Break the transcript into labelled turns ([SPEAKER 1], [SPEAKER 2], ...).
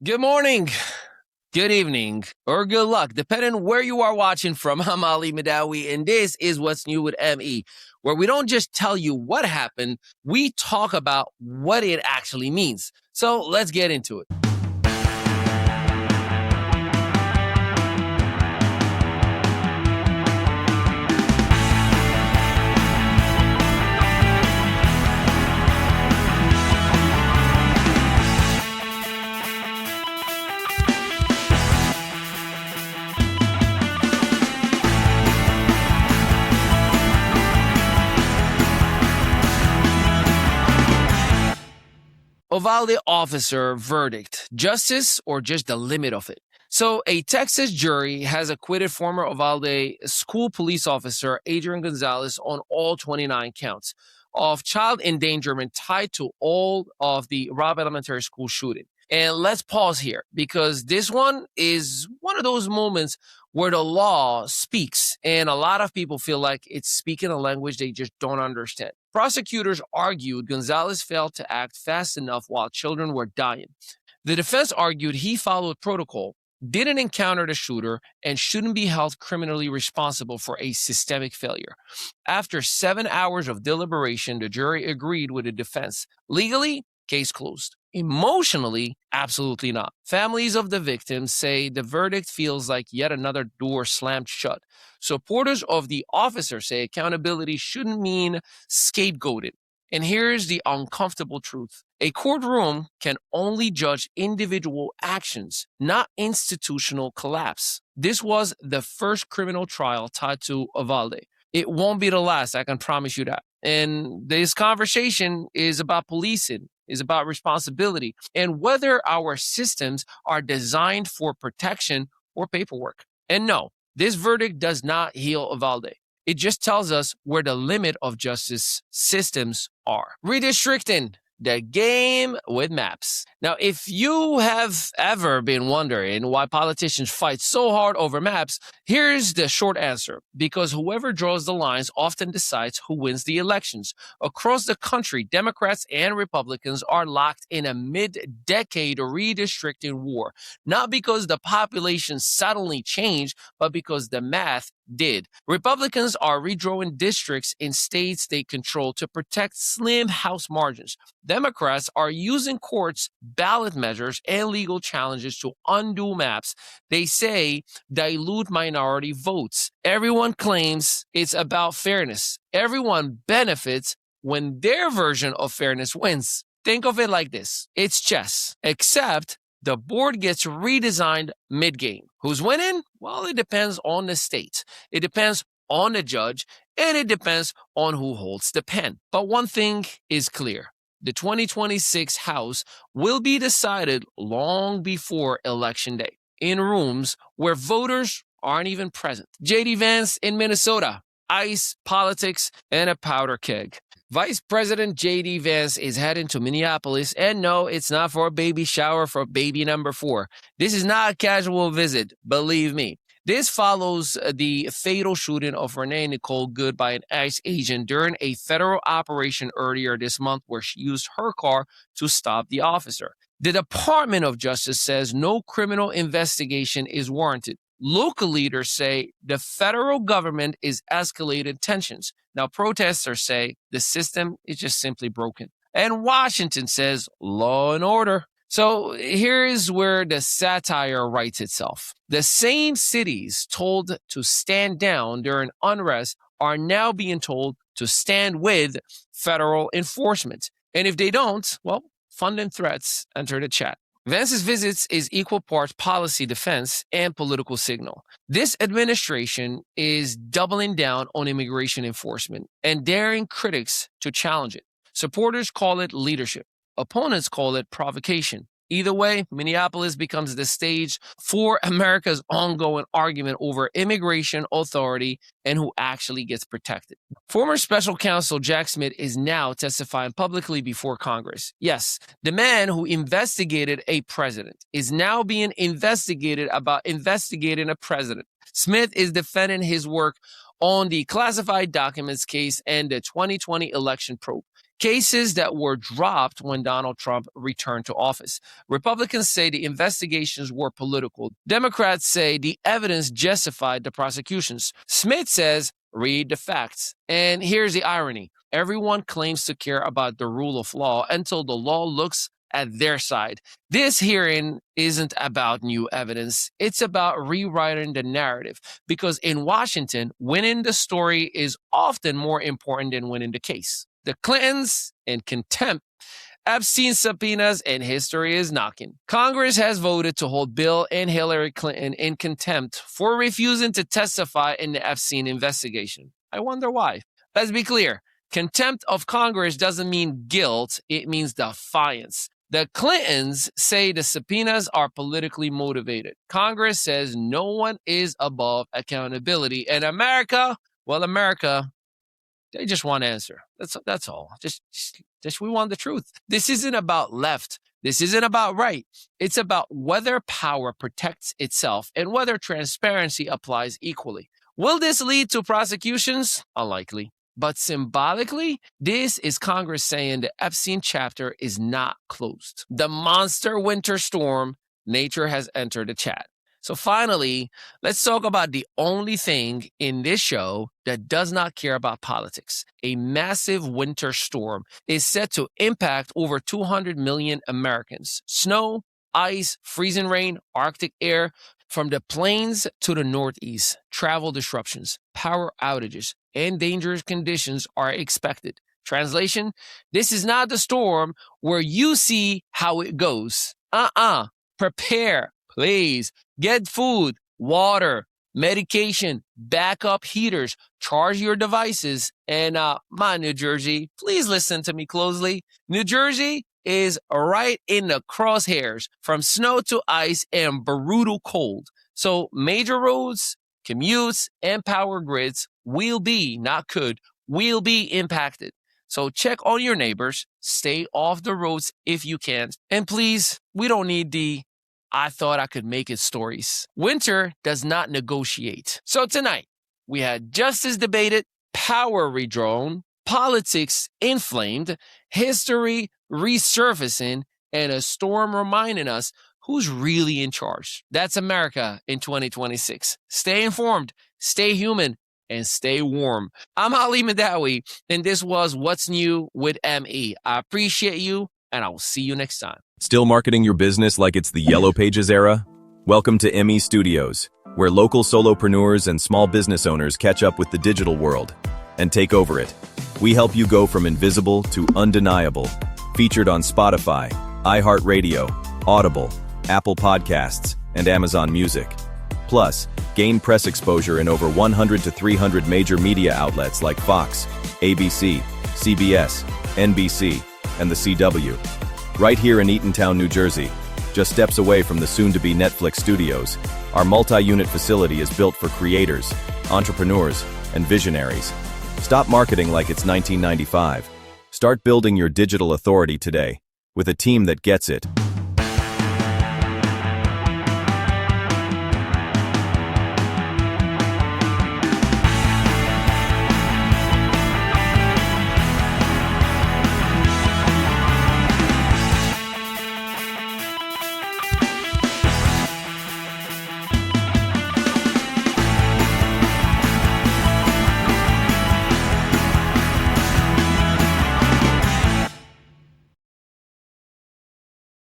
[SPEAKER 1] Good morning, good evening, or good luck, depending where you are watching from. I'm Ali Mehdaoui, and this is What's New with ME, where we don't just tell you what happened, we talk about what it actually means. So let's get into it. Uvalde officer verdict, justice or just the limit of it? So a Texas jury has acquitted former Uvalde school police officer Adrian Gonzalez on all 29 counts of child endangerment tied to all of the Robb Elementary school shooting. And let's pause here because this one is one of those moments where the law speaks and a lot of people feel like it's speaking a language they just don't understand. Prosecutors argued Gonzalez failed to act fast enough while children were dying. The defense argued he followed protocol, didn't encounter the shooter, and shouldn't be held criminally responsible for a systemic failure. After 7 hours of deliberation, the jury agreed with the defense. Legally, case closed. Emotionally, absolutely not. Families of the victims say the verdict feels like yet another door slammed shut. Supporters of the officer say accountability shouldn't mean scapegoated. And here's the uncomfortable truth. A courtroom can only judge individual actions, not institutional collapse. This was the first criminal trial tied to Uvalde. It won't be the last, I can promise you that. And this conversation is about policing, is about responsibility, and whether our systems are designed for protection or paperwork. And no, this verdict does not heal Uvalde. It just tells us where the limit of justice systems are. Redistricting, the game with maps. Now, if you have ever been wondering why politicians fight so hard over maps, here's the short answer. Because whoever draws the lines often decides who wins the elections. Across the country, Democrats and Republicans are locked in a mid-decade redistricting war. Not because the population suddenly changed, but because the math did. Republicans are redrawing districts in states they control to protect slim House margins. Democrats are using courts, ballot measures, and legal challenges to undo maps they say dilute minority votes. Everyone claims it's about fairness. Everyone benefits when their version of fairness wins. Think of it like this. It's chess, except the board gets redesigned mid-game. Who's winning? Well, it depends on the state. It depends on the judge, and it depends on who holds the pen. But one thing is clear. The 2026 House will be decided long before Election Day, in rooms where voters aren't even present. JD Vance in Minnesota, ice, politics, and a powder keg. Vice President JD Vance is heading to Minneapolis, and no, it's not for a baby shower for baby number 4. This is not a casual visit, believe me. This follows the fatal shooting of Renee Nicole Good by an ICE agent during a federal operation earlier this month where she used her car to stop the officer. The Department of Justice says no criminal investigation is warranted. Local leaders say the federal government is escalating tensions. Now, protesters say the system is just simply broken. And Washington says law and order. So here is where the satire writes itself. The same cities told to stand down during unrest are now being told to stand with federal enforcement. And if they don't, well, funding threats enter the chat. Vance's visits is equal parts policy defense and political signal. This administration is doubling down on immigration enforcement and daring critics to challenge it. Supporters call it leadership. Opponents call it provocation. Either way, Minneapolis becomes the stage for America's ongoing argument over immigration authority and who actually gets protected. Former special counsel Jack Smith is now testifying publicly before Congress. Yes, the man who investigated a president is now being investigated about investigating a president. Smith is defending his work on the classified documents case and the 2020 election probe, cases that were dropped when Donald Trump returned to office. Republicans say the investigations were political. Democrats say the evidence justified the prosecutions. Smith says, read the facts. And here's the irony. Everyone claims to care about the rule of law until the law looks at their side. This hearing isn't about new evidence. It's about rewriting the narrative, because in Washington, winning the story is often more important than winning the case. The Clintons in contempt. Epstein subpoenas and history is knocking. Congress has voted to hold Bill and Hillary Clinton in contempt for refusing to testify in the Epstein investigation. I wonder why. Let's be clear. Contempt of Congress doesn't mean guilt. It means defiance. The Clintons say the subpoenas are politically motivated. Congress says no one is above accountability. And America, they just want an answer. That's all. Just we want the truth. This isn't about left. This isn't about right. It's about whether power protects itself and whether transparency applies equally. Will this lead to prosecutions? Unlikely. But symbolically, this is Congress saying the Epstein chapter is not closed. The monster winter storm, nature has entered the chat. So finally, let's talk about the only thing in this show that does not care about politics. A massive winter storm is set to impact over 200 million Americans. Snow, ice, freezing rain, Arctic air, from the plains to the Northeast, travel disruptions, power outages, and dangerous conditions are expected. Translation, this is not the storm where you see how it goes. Prepare, please. Get food, water, medication, backup heaters, charge your devices. And New Jersey, please listen to me closely. New Jersey is right in the crosshairs from snow to ice and brutal cold. So major roads, commutes, and power grids will be impacted. So check on your neighbors, stay off the roads if you can. And please, we don't need the I thought I could make it stories. Winter does not negotiate. So tonight, we had justice debated, power redrawn, politics inflamed, history resurfacing, and a storm reminding us who's really in charge. That's America in 2026. Stay informed, stay human, and stay warm. I'm Ali Mehdaoui, and this was What's New with ME. I appreciate you, and I will see you next time.
[SPEAKER 2] Still marketing your business like it's the Yellow Pages era? Welcome to ME Studios, where local solopreneurs and small business owners catch up with the digital world and take over it. We help you go from invisible to undeniable. Featured on Spotify, iHeartRadio, Audible, Apple Podcasts, and Amazon Music. Plus, gain press exposure in over 100 to 300 major media outlets like Fox, ABC, CBS, NBC, and the CW. Right here in Eatontown, New Jersey, just steps away from the soon-to-be Netflix studios, our multi-unit facility is built for creators, entrepreneurs, and visionaries. Stop marketing like it's 1995. Start building your digital authority today with a team that gets it.